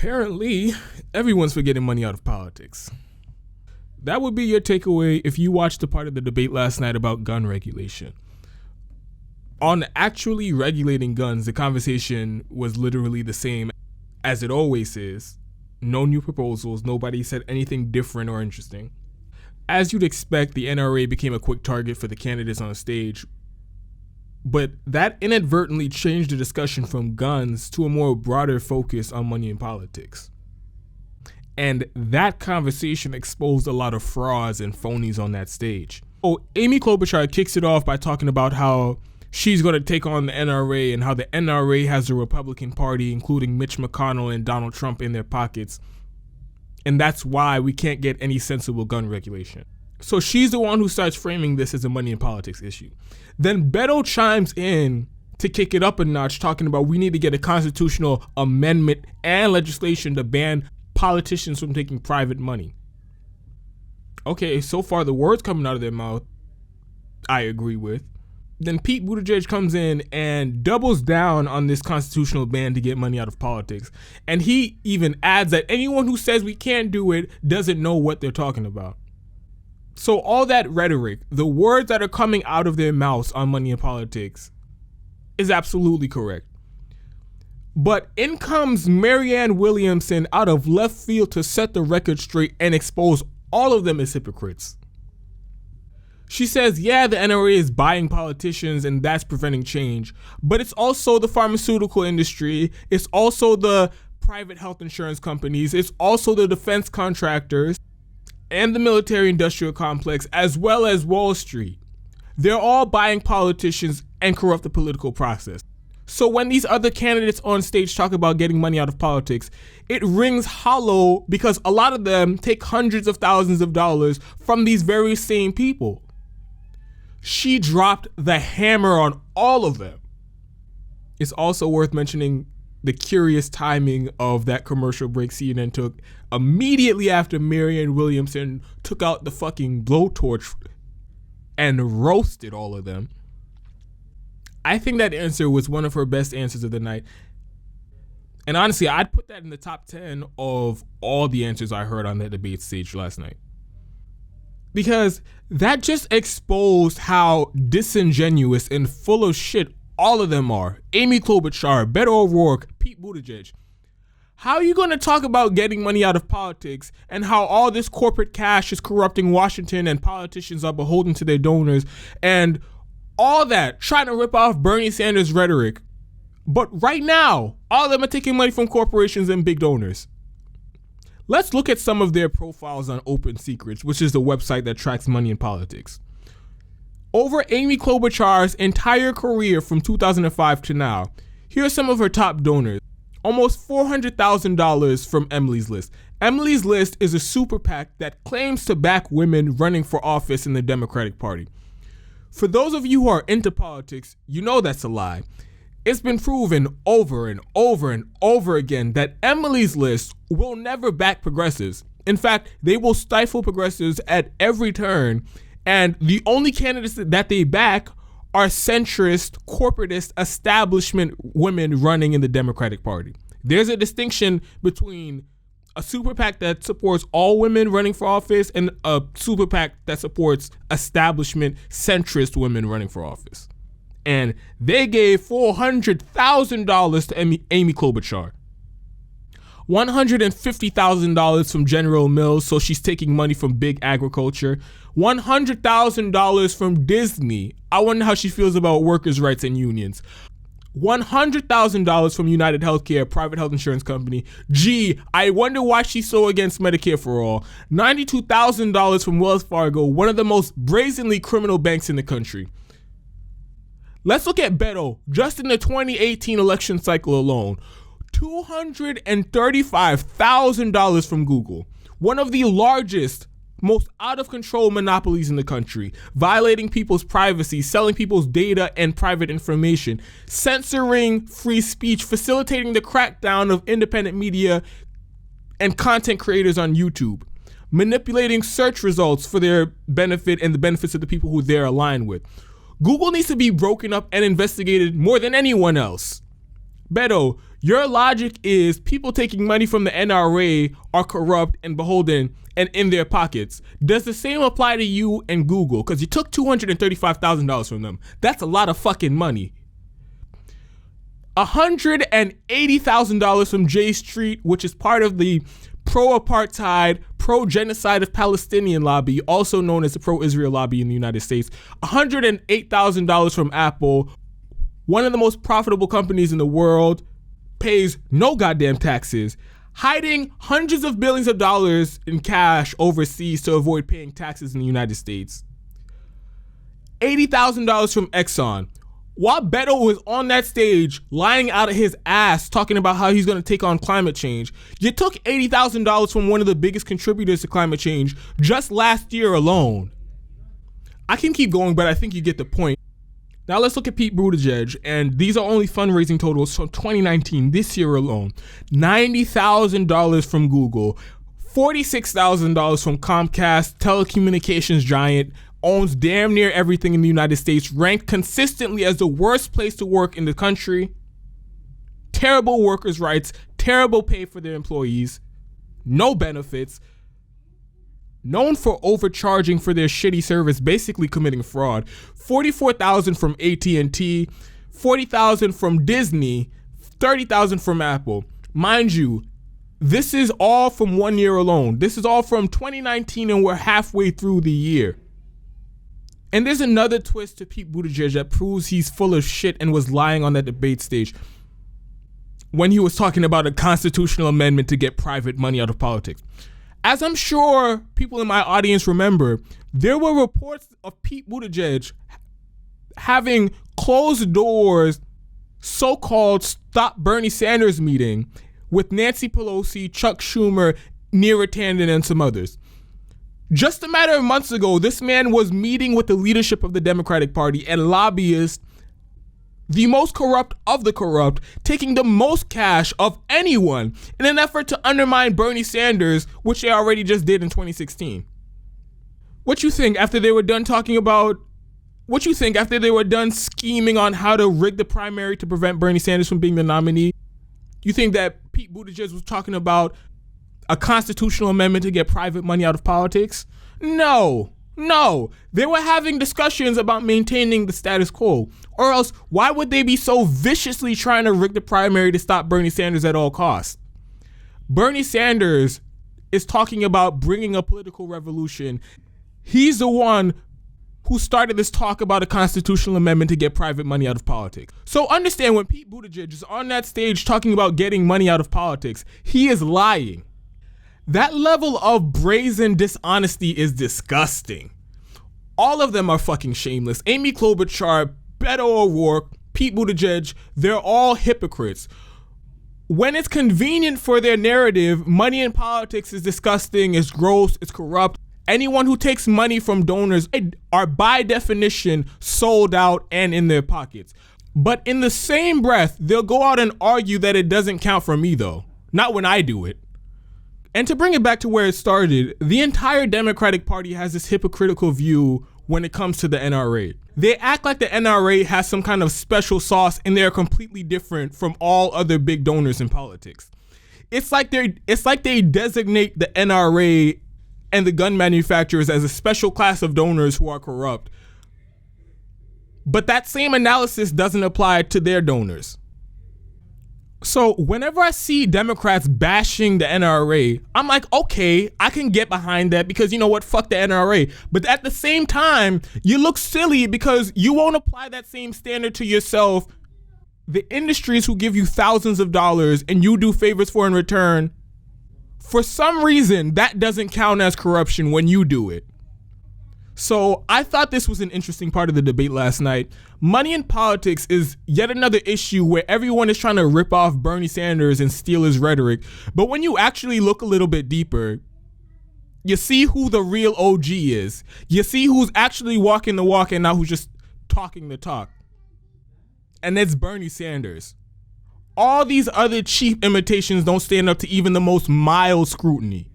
Apparently, everyone's for getting money out of politics. That would be your takeaway if you watched the part of the debate last night about gun regulation. On actually regulating guns, the conversation was literally the same as it always is. No new proposals, nobody said anything different or interesting. As you'd expect, the NRA became a quick target for the candidates on stage, but that inadvertently changed the discussion from guns to a more broader focus on money in politics. And that conversation exposed a lot of frauds and phonies on that stage. Amy Klobuchar kicks it off by talking about how she's going to take on the NRA and how the NRA has the Republican Party, including Mitch McConnell and Donald Trump, in their pockets. And that's why we can't get any sensible gun regulation. So she's the one who starts framing this as a money in politics issue. Then Beto chimes in to kick it up a notch, talking about we need to get a constitutional amendment and legislation to ban politicians from taking private money. Okay, so far the words coming out of their mouth, I agree with. Then Pete Buttigieg comes in and doubles down on this constitutional ban to get money out of politics. And he even adds that anyone who says we can't do it doesn't know what they're talking about. So all that rhetoric, the words that are coming out of their mouths on money in politics, is absolutely correct. But in comes Marianne Williamson out of left field to set the record straight and expose all of them as hypocrites. She says, yeah, the NRA is buying politicians and that's preventing change, but it's also the pharmaceutical industry, it's also the private health insurance companies, it's also the defense contractors and the military industrial complex, as well as Wall Street. They're all buying politicians and corrupt the political process. So when these other candidates on stage talk about getting money out of politics, it rings hollow because a lot of them take hundreds of thousands of dollars from these very same people. She dropped the hammer on all of them. It's also worth mentioning the curious timing of that commercial break CNN took immediately after Marianne Williamson took out the fucking blowtorch and roasted all of them. I think that answer was one of her best answers of the night. And honestly, I'd put that in the top 10 of all the answers I heard on that debate stage last night. Because that just exposed how disingenuous and full of shit all of them are. Amy Klobuchar, Beto O'Rourke, Pete Buttigieg. How are you going to talk about getting money out of politics and how all this corporate cash is corrupting Washington and politicians are beholden to their donors and all that, trying to rip off Bernie Sanders' rhetoric. But right now, all of them are taking money from corporations and big donors. Let's look at some of their profiles on Open Secrets, which is the website that tracks money in politics. Over Amy Klobuchar's entire career from 2005 to now, here are some of her top donors. Almost $400,000 from Emily's List. Emily's List is a super PAC that claims to back women running for office in the Democratic Party. For those of you who are into politics, you know that's a lie. It's been proven over and over and over again that Emily's List will never back progressives. In fact, they will stifle progressives at every turn, and the only candidates that they back are centrist, corporatist, establishment women running in the Democratic Party. There's a distinction between a super PAC that supports all women running for office and a super PAC that supports establishment centrist women running for office. And they gave $400,000 to Amy Klobuchar. $150,000 from General Mills, so she's taking money from big agriculture. $100,000 from Disney. I wonder how she feels about workers' rights and unions. $100,000 from United Healthcare, private health insurance company. Gee, I wonder why she's so against Medicare for all. $92,000 from Wells Fargo, one of the most brazenly criminal banks in the country. Let's look at Beto, just in the 2018 election cycle alone. $235,000 from Google, one of the largest, most out-of-control monopolies in the country, violating people's privacy, selling people's data and private information, censoring free speech, facilitating the crackdown of independent media and content creators on YouTube, manipulating search results for their benefit and the benefits of the people who they're aligned with. Google needs to be broken up and investigated more than anyone else, Beto, your logic is people taking money from the NRA are corrupt and beholden and in their pockets. Does the same apply to you and Google? Because you took $235,000 from them. That's a lot of fucking money. $180,000 from J Street, which is part of the pro-apartheid, pro-genocide of Palestinian lobby, also known as the pro-Israel lobby in the United States. $108,000 from Apple, one of the most profitable companies in the world, pays no goddamn taxes, hiding hundreds of billions of dollars in cash overseas to avoid paying taxes in the United States. $80,000 from Exxon. While Beto was on that stage lying out of his ass talking about how he's going to take on climate change, you took $80,000 from one of the biggest contributors to climate change just last year alone. I can keep going, but I think you get the point. Now let's look at Pete Buttigieg, and these are only fundraising totals from 2019, this year alone. $90,000 from Google, $46,000 from Comcast, telecommunications giant, owns damn near everything in the United States, ranked consistently as the worst place to work in the country. Terrible workers' rights, terrible pay for their employees, no benefits, known for overcharging for their shitty service, basically committing fraud. $44,000 from AT&T, $40,000 from Disney, $30,000 from Apple. Mind you, this is all from 1 year alone. This is all from 2019 and we're halfway through the year. And there's another twist to Pete Buttigieg that proves he's full of shit and was lying on that debate stage when he was talking about a constitutional amendment to get private money out of politics. As I'm sure people in my audience remember, there were reports of Pete Buttigieg having closed doors, so-called Stop Bernie Sanders meeting with Nancy Pelosi, Chuck Schumer, Neera Tanden, and some others. Just a matter of months ago, this man was meeting with the leadership of the Democratic Party and lobbyists, the most corrupt of the corrupt, taking the most cash of anyone in an effort to undermine Bernie Sanders, which they already just did in 2016. What you think after they were done scheming on how to rig the primary to prevent Bernie Sanders from being the nominee? You think that Pete Buttigieg was talking about a constitutional amendment to get private money out of politics? No. They were having discussions about maintaining the status quo. Or else, why would they be so viciously trying to rig the primary to stop Bernie Sanders at all costs? Bernie Sanders is talking about bringing a political revolution. He's the one who started this talk about a constitutional amendment to get private money out of politics. So understand, when Pete Buttigieg is on that stage talking about getting money out of politics, he is lying. That level of brazen dishonesty is disgusting. All of them are fucking shameless. Amy Klobuchar, Beto O'Rourke, Pete Buttigieg, they're all hypocrites. When it's convenient for their narrative, money in politics is disgusting, it's gross, it's corrupt. Anyone who takes money from donors are by definition sold out and in their pockets. But in the same breath, they'll go out and argue that it doesn't count for me though. Not when I do it. And to bring it back to where it started, the entire Democratic Party has this hypocritical view when it comes to the NRA. They act like the NRA has some kind of special sauce and they're completely different from all other big donors in politics. It's like they designate the NRA and the gun manufacturers as a special class of donors who are corrupt. But that same analysis doesn't apply to their donors. So whenever I see Democrats bashing the NRA, I'm like, okay, I can get behind that because you know what, fuck the NRA. But at the same time, you look silly because you won't apply that same standard to yourself. The industries who give you thousands of dollars and you do favors for in return, for some reason, that doesn't count as corruption when you do it. So I thought this was an interesting part of the debate last night. Money in politics is yet another issue where everyone is trying to rip off Bernie Sanders and steal his rhetoric. But when you actually look a little bit deeper, you see who the real OG is. You see who's actually walking the walk and not who's just talking the talk. And it's Bernie Sanders. All these other cheap imitations don't stand up to even the most mild scrutiny.